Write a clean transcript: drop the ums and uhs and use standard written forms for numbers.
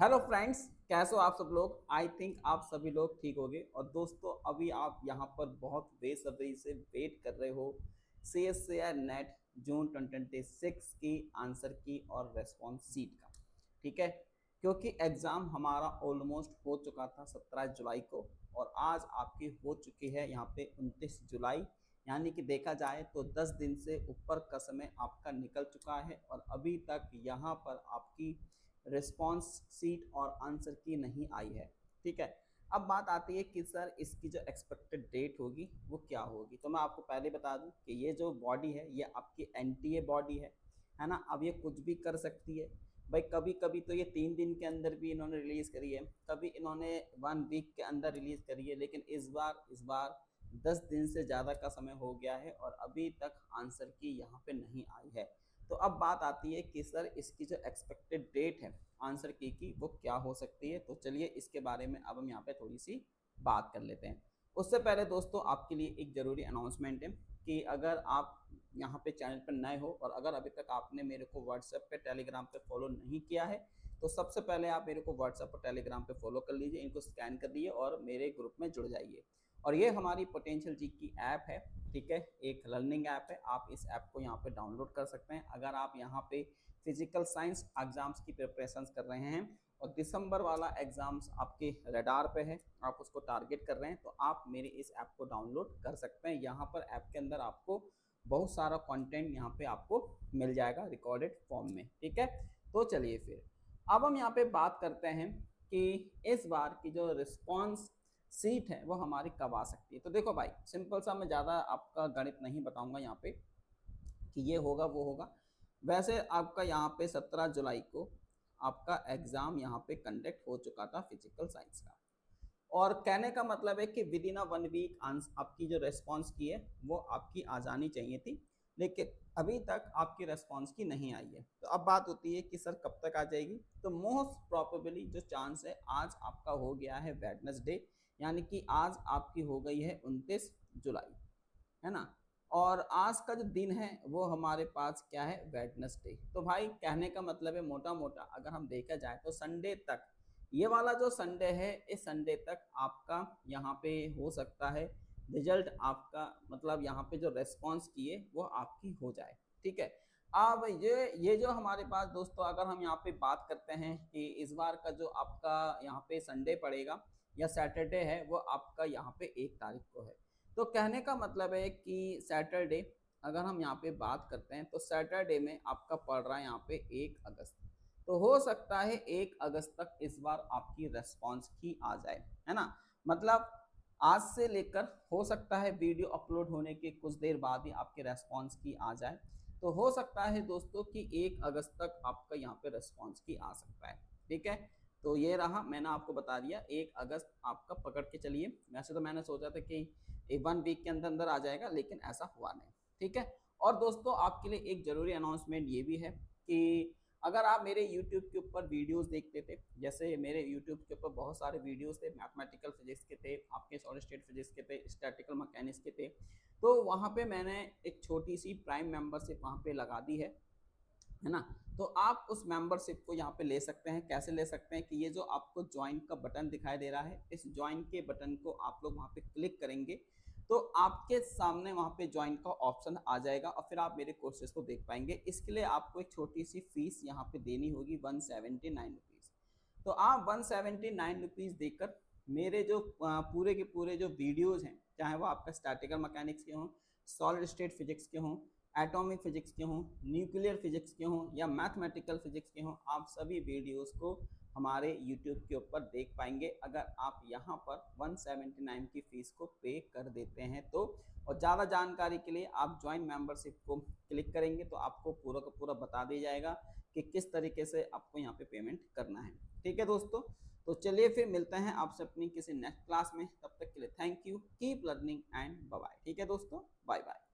Hello friends, कैसे हो आप सब लोग। आई थिंक आप सभी लोग ठीक होंगे। और दोस्तों, अभी आप यहाँ पर बहुत बेसब्री से वेट कर रहे हो C S C R NET June 2026 की आंसर की और रेस्पॉन्स सीट का। ठीक है, क्योंकि एग्ज़ाम हमारा ऑलमोस्ट हो चुका था 17 जुलाई को और आज आपकी हो चुकी है यहाँ पे 29 जुलाई। यानी कि देखा जाए तो 10 दिन से ऊपर का समय आपका निकल चुका है और अभी तक यहाँ पर आपकी रिस्पॉन्स सीट और आंसर की नहीं आई है। ठीक है, अब बात आती है कि सर इसकी जो एक्सपेक्टेड डेट होगी वो क्या होगी। तो मैं आपको पहले बता दूं कि ये जो बॉडी है ये आपकी एनटीए बॉडी है ना। अब ये कुछ भी कर सकती है भाई। कभी कभी तो ये 3 दिन के अंदर भी इन्होंने रिलीज़ करी है, कभी इन्होंने 1 वीक के अंदर रिलीज़ करी है, लेकिन इस बार 10 दिन से ज़्यादा का समय हो गया है और अभी तक आंसर की यहाँ पे नहीं आई है। तो अब बात आती है कि सर इसकी जो एक्सपेक्टेड डेट है आंसर की वो क्या हो सकती है। तो चलिए इसके बारे में अब हम यहाँ पे थोड़ी सी बात कर लेते हैं। उससे पहले दोस्तों आपके लिए एक ज़रूरी अनाउंसमेंट है कि अगर आप यहाँ पे चैनल पर नए हो और अगर अभी तक आपने मेरे को व्हाट्सएप पे टेलीग्राम पे फॉलो नहीं किया है तो सबसे पहले आप मेरे को व्हाट्सएप और टेलीग्राम पे फॉलो कर लीजिए, इनको स्कैन कर दिए और मेरे ग्रुप में जुड़ जाइए। और ये हमारी पोटेंशियल जी की ऐप है। ठीक है, एक लर्निंग ऐप है। आप इस ऐप को यहाँ पे डाउनलोड कर सकते हैं अगर आप यहाँ पे फिजिकल साइंस एग्जाम्स की प्रिपरेशन कर रहे हैं और दिसंबर वाला एग्जाम्स आपके रडार पे है, आप उसको टारगेट कर रहे हैं, तो आप मेरे इस ऐप को डाउनलोड कर सकते हैं। यहाँ पर ऐप के अंदर आपको बहुत सारा कंटेंट यहाँ पे आपको मिल जाएगा रिकॉर्डेड फॉर्म में। ठीक है, तो चलिए फिर अब हम यहाँ पे बात करते हैं कि इस बार की जो रिस्पॉन्स सीट है वो हमारी कब आ सकती है। तो देखो भाई, सिंपल सा, मैं ज़्यादा आपका गणित नहीं बताऊंगा यहाँ पे कि ये होगा वो होगा। वैसे आपका यहाँ पे 17 जुलाई को आपका एग्ज़ाम यहाँ पे कंडक्ट हो चुका था फिजिकल साइंस का। और कहने का मतलब है कि विद इन अ 1 वीक आपकी जो रेस्पॉन्स की है वो आपकी आ जानी चाहिए थी, लेकिन अभी तक आपकी रेस्पॉन्स की नहीं आई है। तो अब बात होती है कि सर कब तक आ जाएगी। तो मोस्ट प्रॉबेबली जो चांस है, आज आपका हो गया है वेडनेसडे, यानी कि आज आपकी हो गई है 29 जुलाई, है ना। और आज का जो दिन है वो हमारे पास क्या है, वेडनेसडे। तो भाई कहने का मतलब है मोटा मोटा अगर हम देखा जाए तो संडे तक, ये वाला जो संडे है इस संडे तक आपका यहाँ पे हो सकता है रिजल्ट आपका, मतलब यहाँ पे जो रेस्पॉन्स किए वो आपकी हो जाए। ठीक है, अब ये जो हमारे पास दोस्तों, अगर हम यहाँ पे बात करते हैं कि इस बार का जो आपका यहाँ पे संडे पड़ेगा या सैटरडे है वो आपका यहाँ पे 1 तारीख को है। तो कहने का मतलब है कि सैटरडे, अगर हम यहाँ पे बात करते हैं तो सैटरडे में आपका पड़ रहा है यहाँ पे 1 अगस्त। तो हो सकता है 1 अगस्त तक इस बार आपकी रेस्पॉन्स की आ जाए, है ना। मतलब आज से लेकर हो सकता है वीडियो अपलोड होने के कुछ देर बाद ही आपके रेस्पॉन्स की आ जाए। तो हो सकता है दोस्तों कि 1 अगस्त तक आपका यहाँ पे रेस्पॉन्स की आ सकता है। ठीक है, तो ये रहा, मैंने आपको बता दिया 1 अगस्त आपका पकड़ के चलिए। वैसे तो मैंने सोचा था कि 1 वीक के अंदर अंदर आ जाएगा, लेकिन ऐसा हुआ नहीं। ठीक है, और दोस्तों आपके लिए एक जरूरी अनाउंसमेंट ये भी है कि अगर आप मेरे YouTube के ऊपर वीडियोस देखते थे, जैसे मेरे YouTube के ऊपर बहुत सारे वीडियोस थे, मैथमेटिकल फिजिक्स के थे, आपके सॉलिड स्टेट फिजिक्स के थे, स्टैटिकल मैकेनिक्स के थे, तो वहाँ पे मैंने एक छोटी सी प्राइम मेंबरशिप वहाँ पे लगा दी है ना। तो आप उस मेंबरशिप को यहाँ पे ले सकते हैं। कैसे ले सकते हैं कि ये जो आपको ज्वाइन का बटन दिखाई दे रहा है, इस ज्वाइन के बटन को आप लोग वहाँ पे क्लिक करेंगे तो आपके सामने वहाँ पे ज्वाइन का ऑप्शन आ जाएगा और फिर आप मेरे कोर्सेज को देख पाएंगे। इसके लिए आपको एक छोटी सी फीस यहाँ पे देनी होगी, 179 रुपीज़। तो आप 179 रुपीज़ देकर मेरे जो पूरे के पूरे जो वीडियोज़ हैं, चाहे वो आपका स्टैटिकल मैकेनिक्स के हों, सॉलिड स्टेट फिजिक्स के हों, एटॉमिक फिजिक्स के हों, न्यूक्लियर फिजिक्स के हों या मैथमेटिकल फिजिक्स के हों, आप सभी वीडियोस को हमारे यूट्यूब के ऊपर देख पाएंगे अगर आप यहाँ पर 179 की फ़ीस को पे कर देते हैं तो। और ज़्यादा जानकारी के लिए आप ज्वाइन मेंबरशिप को क्लिक करेंगे तो आपको पूरा का पूरा बता दिया जाएगा कि किस तरीके से आपको यहाँ पे पेमेंट करना है। ठीक है दोस्तों, तो चलिए फिर मिलते हैं आपसे अपनी किसी नेक्स्ट क्लास में। तब तक के लिए thank you, keep learning and bye bye. ठीक है दोस्तों, बाय बाय।